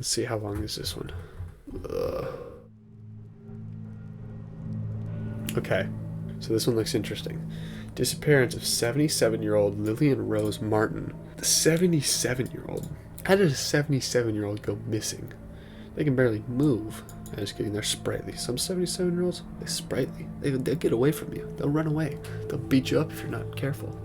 Let's see, how long is this one? Ugh. Okay, so this one looks interesting. Disappearance of 77-year-old Lillian Rose Martin. The 77-year-old? How did a 77-year-old go missing? They can barely move. I'm just kidding, they're sprightly. Some 77-year-olds, they're sprightly. They'll get away from you. They'll run away. They'll beat you up if you're not careful.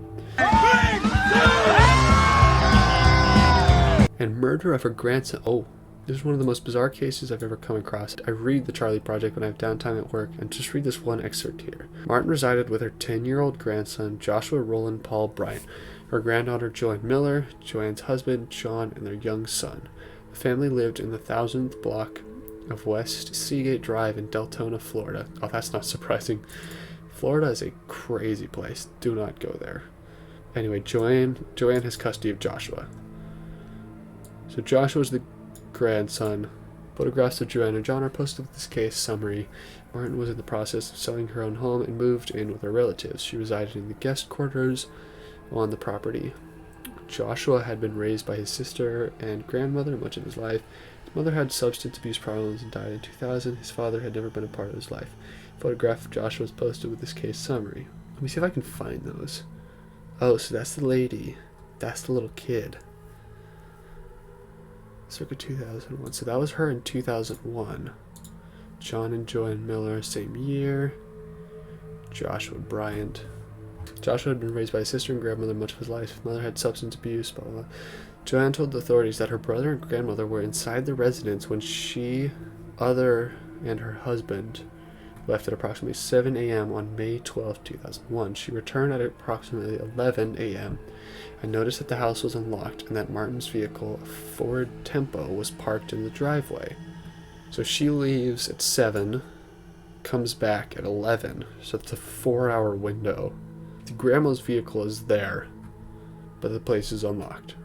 And murder of her grandson. Oh, this is one of the most bizarre cases I've ever come across. I read the Charlie Project when I have downtime at work, and just read this one excerpt here. Martin resided with her 10-year-old grandson, Joshua Roland Paul Bryant, her granddaughter Joanne Miller, Joanne's husband John, and their young son. The family lived in the 1000th block of West Seagate Drive in Deltona, Florida. Oh, that's not surprising. Florida is a crazy place. Do not go there. Anyway, Joanne has custody of Joshua. So Joshua's the grandson. Photographs of Joanne and John are posted with this case summary. Martin was in the process of selling her own home and moved in with her relatives. She resided in the guest quarters on the property. Joshua had been raised by his sister and grandmother much of his life. His mother had substance abuse problems and died in 2000. His father had never been a part of his life. A photograph of Joshua was posted with this case summary. Let me see if I can find those. Oh, so that's the lady. That's the little kid. Circa 2001. So that was her in 2001. John and Joanne Miller, same year. Joshua Bryant. Joshua had been raised by his sister and grandmother much of his life. His mother had substance abuse, blah, blah, blah. Joanne told the authorities that her brother and grandmother were inside the residence when she, other, and her husband left at approximately 7 a.m. on May 12, 2001. She returned at approximately 11 a.m. I noticed that the house was unlocked and that Martin's vehicle, a Ford Tempo, was parked in the driveway. So she leaves at 7, comes back at 11, so it's a 4-hour window. The grandma's vehicle is there, but the place is unlocked.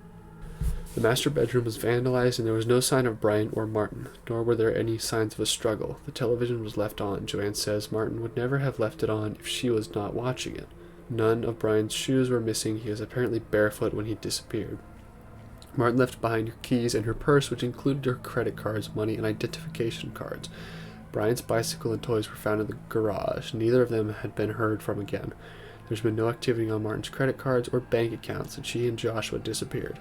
The master bedroom was vandalized and there was no sign of Bryant or Martin, nor were there any signs of a struggle. The television was left on. Joanne says Martin would never have left it on if she was not watching it. None of Bryant's shoes were missing. He was apparently barefoot when he disappeared. Martin left behind her keys and her purse, which included her credit cards, money, and identification cards. Bryant's bicycle and toys were found in the garage. Neither of them had been heard from again. There's been no activity on Martin's credit cards or bank accounts since she and Joshua disappeared.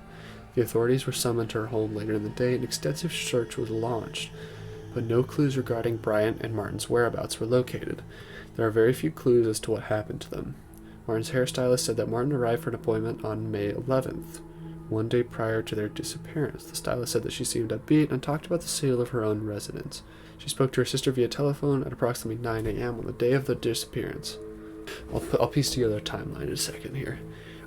The authorities were summoned to her home later in the day. An extensive search was launched, but no clues regarding Bryant and Martin's whereabouts were located. There are very few clues as to what happened to them. Martin's hairstylist said that Martin arrived for an appointment on May 11th, one day prior to their disappearance. The stylist said that she seemed upbeat and talked about the sale of her own residence. She spoke to her sister via telephone at approximately 9 a.m. on the day of the disappearance. I'll piece together a timeline in a second here.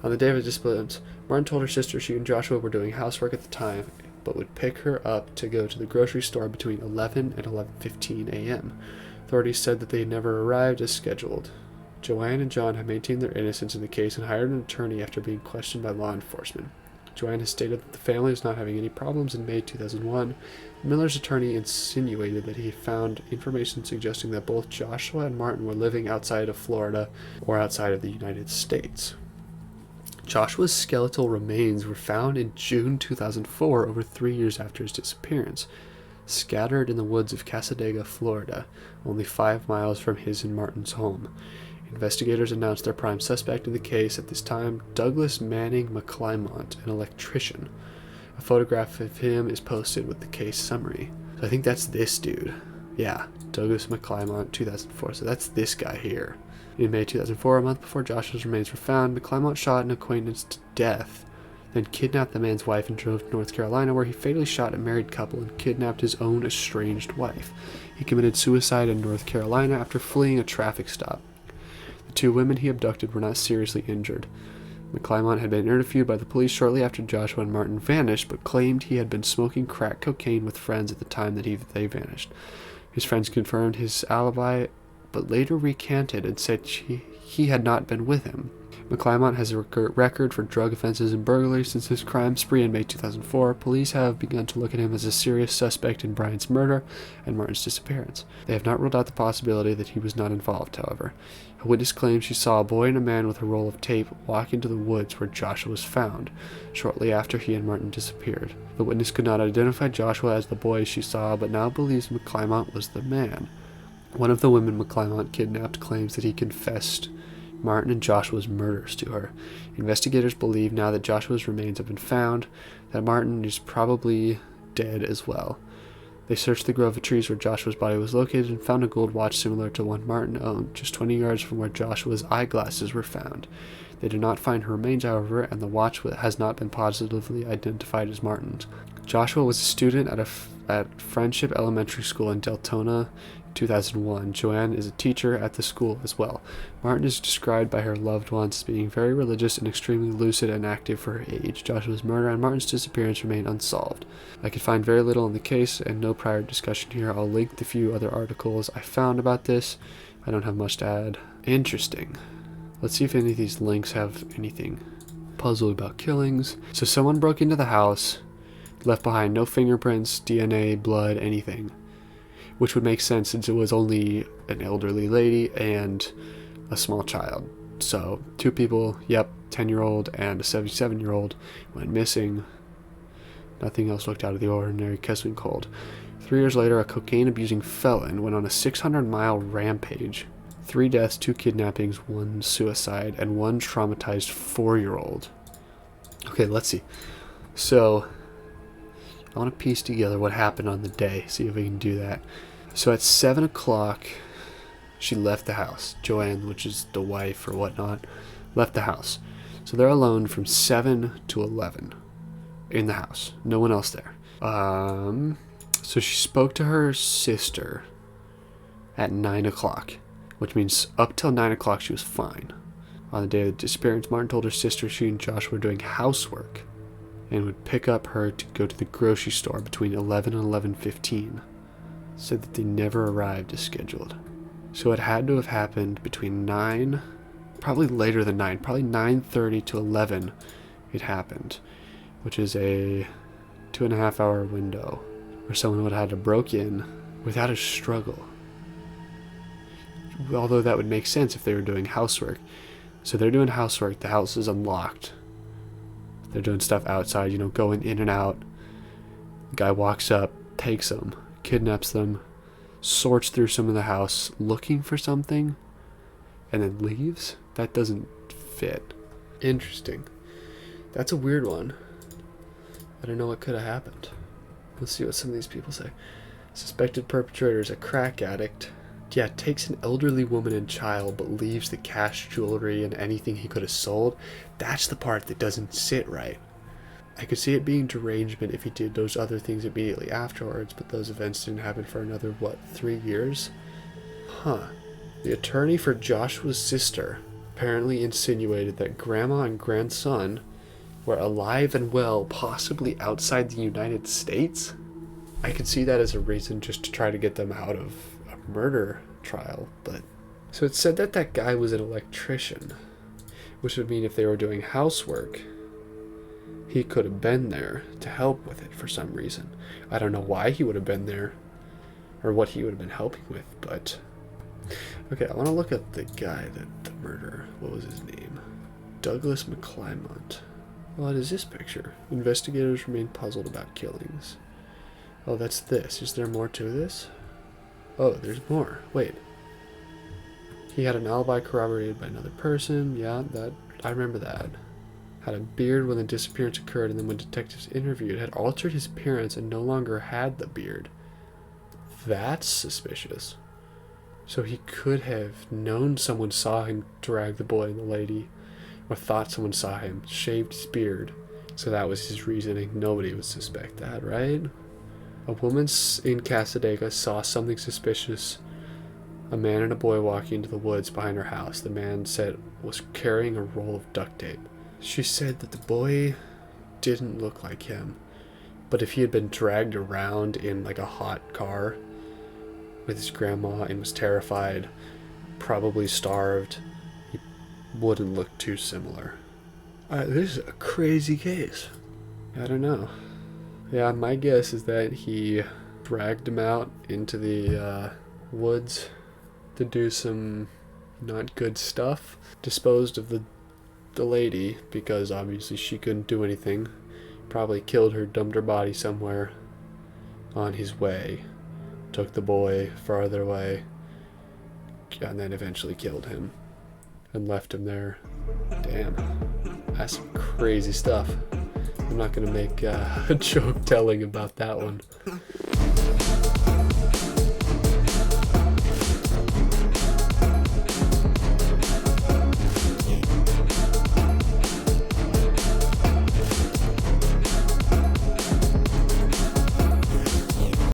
On the day of the disappearance, Martin told her sister she and Joshua were doing housework at the time, but would pick her up to go to the grocery store between 11 and 11:15 a.m. Authorities said that they had never arrived as scheduled. Joanne and John had maintained their innocence in the case and hired an attorney after being questioned by law enforcement. Joanne has stated that the family was not having any problems in May 2001. Miller's attorney insinuated that he found information suggesting that both Joshua and Martin were living outside of Florida or outside of the United States. Joshua's skeletal remains were found in June 2004, over 3 years after his disappearance, scattered in the woods of Casadega, Florida, only 5 miles from his and Martin's home. Investigators announced their prime suspect in the case at this time, Douglas Manning Mcclymont, an electrician. A photograph of him is posted with the case summary. So I think that's this dude. Yeah, Douglas Mcclymont, 2004. So that's this guy here. In May 2004, a month before Joshua's remains were found, Mcclymont shot an acquaintance to death, then kidnapped the man's wife and drove to North Carolina, where he fatally shot a married couple and kidnapped his own estranged wife. He committed suicide in North Carolina after fleeing a traffic stop. The 2 women he abducted were not seriously injured. Mcclymont had been interviewed by the police shortly after Joshua and Martin vanished, but claimed he had been smoking crack cocaine with friends at the time that they vanished. His friends confirmed his alibi, but later recanted and said he had not been with him. Mcclymont has a record for drug offenses and burglary since his crime spree in May 2004. Police have begun to look at him as a serious suspect in Bryant's murder and Martin's disappearance. They have not ruled out the possibility that he was not involved, however. A witness claims she saw a boy and a man with a roll of tape walk into the woods where Joshua was found, shortly after he and Martin disappeared. The witness could not identify Joshua as the boy she saw, but now believes Mcclymont was the man. One of the women Mcclymont kidnapped claims that he confessed Martin and Joshua's murders to her. Investigators believe now that Joshua's remains have been found, that Martin is probably dead as well. They searched the grove of trees where Joshua's body was located and found a gold watch similar to one Martin owned, just 20 yards from where Joshua's eyeglasses were found. They did not find her remains, however, and the watch has not been positively identified as Martin's. Joshua was a student at Friendship Elementary School in Deltona, 2001. Joanne is a teacher at the school as well. Martin is described by her loved ones as being very religious and extremely lucid and active for her age. Joshua's murder and Martin's disappearance remain unsolved. I could find very little in the case and no prior discussion here. I'll link the few other articles I found about this. I don't have much to add. Interesting. Let's see if any of these links have anything. Puzzle about killings. So someone broke into the house, left behind no fingerprints, DNA, blood, anything. Which would make sense since it was only an elderly lady and a small child. So, two people, 10-year-old and a 77-year-old went missing. Nothing else looked out of the ordinary, Keswin cold. 3 years later, a cocaine-abusing felon went on a 600-mile rampage. 3 deaths, 2 kidnappings, 1 suicide, and 1 traumatized 4-year-old. Okay, let's see. So, I want to piece together what happened on the day, see if we can do that. So at 7 o'clock, she left the house. Joanne, which is the wife or whatnot, left the house. So they're alone from 7 to 11 in the house. No one else there. So she spoke to her sister at 9 o'clock, which means up till 9 o'clock she was fine. On the day of the disappearance, Martin told her sister she and Josh were doing housework and would pick up her to go to the grocery store between 11 and 11:15. Said that they never arrived as scheduled. So it had to have happened between 9, probably later than 9, probably 9:30 to 11 it happened, which is a 2.5 hour window where someone would have had to broke in without a struggle. Although that would make sense if they were doing housework. So they're doing housework, the house is unlocked. They're doing stuff outside, going in and out. The guy walks up, takes them, kidnaps them, sorts through some of the house looking for something, and then leaves? That doesn't fit. Interesting. That's a weird one. I don't know what could have happened. Let's see what some of these people say. Suspected perpetrator is a crack addict. Yeah, takes an elderly woman and child but leaves the cash, jewelry, and anything he could have sold. That's the part that doesn't sit right. I could see it being derangement if he did those other things immediately afterwards, but those events didn't happen for another, 3 years? Huh. The attorney for Joshua's sister apparently insinuated that grandma and grandson were alive and well, possibly outside the United States? I could see that as a reason just to try to get them out of a murder trial, but... So it said that that guy was an electrician, which would mean if they were doing housework, he could have been there to help with it for some reason. I don't know why he would have been there, or what he would have been helping with, but... Okay, I want to look at the guy that the murderer, what was his name? Douglas Mcclymont. What is this picture? Investigators remain puzzled about killings. Oh, that's this. Is there more to this? Oh, there's more. Wait. He had an alibi corroborated by another person. Yeah, I remember that. Had a beard when the disappearance occurred, and then when detectives interviewed, had altered his appearance and no longer had the beard. That's suspicious. So he could have known someone saw him drag the boy and the lady, or thought someone saw him, shaved his beard. So that was his reasoning. Nobody would suspect that, right? A woman in Casadega saw something suspicious. A man and a boy walking into the woods behind her house. The man said was carrying a roll of duct tape. She said that the boy didn't look like him, but if he had been dragged around in like a hot car with his grandma and was terrified, probably starved, he wouldn't look too similar. This is a crazy case. I don't know. Yeah, my guess is that he dragged him out into the woods to do some not good stuff. Disposed of the lady, because obviously she couldn't do anything. Probably killed her, dumped her body somewhere on his way. Took the boy farther away. And then eventually killed him. And left him there. Damn. That's some crazy stuff. I'm not gonna make a joke telling about that one.